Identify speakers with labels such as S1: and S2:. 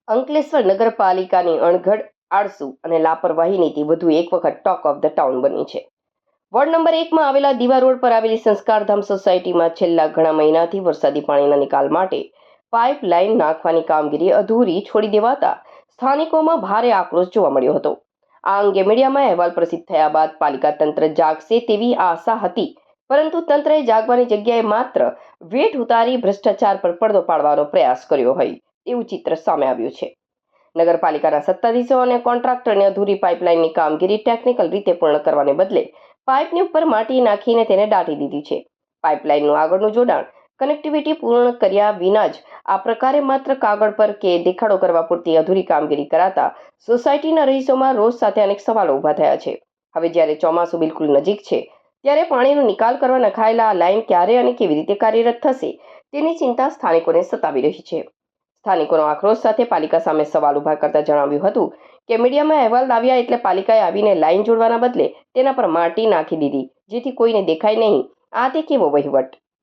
S1: અંકલેશ્વર નગરપાલિકાની અણઘડ, આળસુ અને લાપરવાહી નીતિ વધુ એક વખત ટોક ઓફ ધ ટાઉન બની છે. વોર્ડ નંબર 1માં આવેલા દીવા રોડ પર આવેલી સંસ્કારધામ સોસાયટીમાં છેલ્લા ઘણા મહિનાથી વરસાદી પાણીના નિકાલ માટે પાઇપલાઇન નાખવાની કામગીરી અધૂરી છોડી દેવાતા સ્થાનિકોમાં ભારે આક્રોશ જોવા મળ્યો હતો. આ અંગે મીડિયામાં અહેવાલ પ્રસિદ્ધ થયા બાદ પાલિકા તંત્ર જાગશે તેવી આશા હતી, પરંતુ તંત્રએ જાગવાની જગ્યાએ માત્ર વેઠ ઉતારી ભ્રષ્ટાચાર પર પડદો પાડવાનો પ્રયાસ કર્યો હોય એવું ચિત્ર સામે આવ્યું છે. નગરપાલિકાના સત્તાધીશો અને કોન્ટ્રાક્ટરને અધૂરી પાઇપલાઇનની કામગીરી ટેકનિકલ રીતે પૂર્ણ કરવાને બદલે પાઇપની ઉપર માટી નાખીને તેને દાટી દીધી છે. પાઇપલાઇનનું આગળનું જોડાણ કનેક્ટિવિટી પૂર્ણ કર્યા વિના જ આ પ્રકારે માત્ર કાગળ પર કે દેખાડો કરવા પૂરતી અધૂરી કામગીરી કરાતા સોસાયટીના રહીશોમાં રોષ સાથે અનેક સવાલો ઊભા થયા છે. હવે જ્યારે ચોમાસું બિલકુલ નજીક છે ત્યારે પાણીનો નિકાલ કરવા નખાયેલા આ લાઇન ક્યારે અને કેવી રીતે કાર્યરત થશે તેની ચિંતા સ્થાનિકોને સતાવી રહી છે. સ્થાનિકોનો આક્રોશ સાથે પાલિકા સામે સવાલ ઊભા કરતા જણાવ્યું હતું કે મીડિયામાં અહેવાલ લાવ્યા એટલે પાલિકાએ આવીને લાઇન જોડવાના બદલે તેના પર માટી નાખી દીધી, જેથી કોઈને દેખાય નહીં. આ તે કેવો વહીવટ?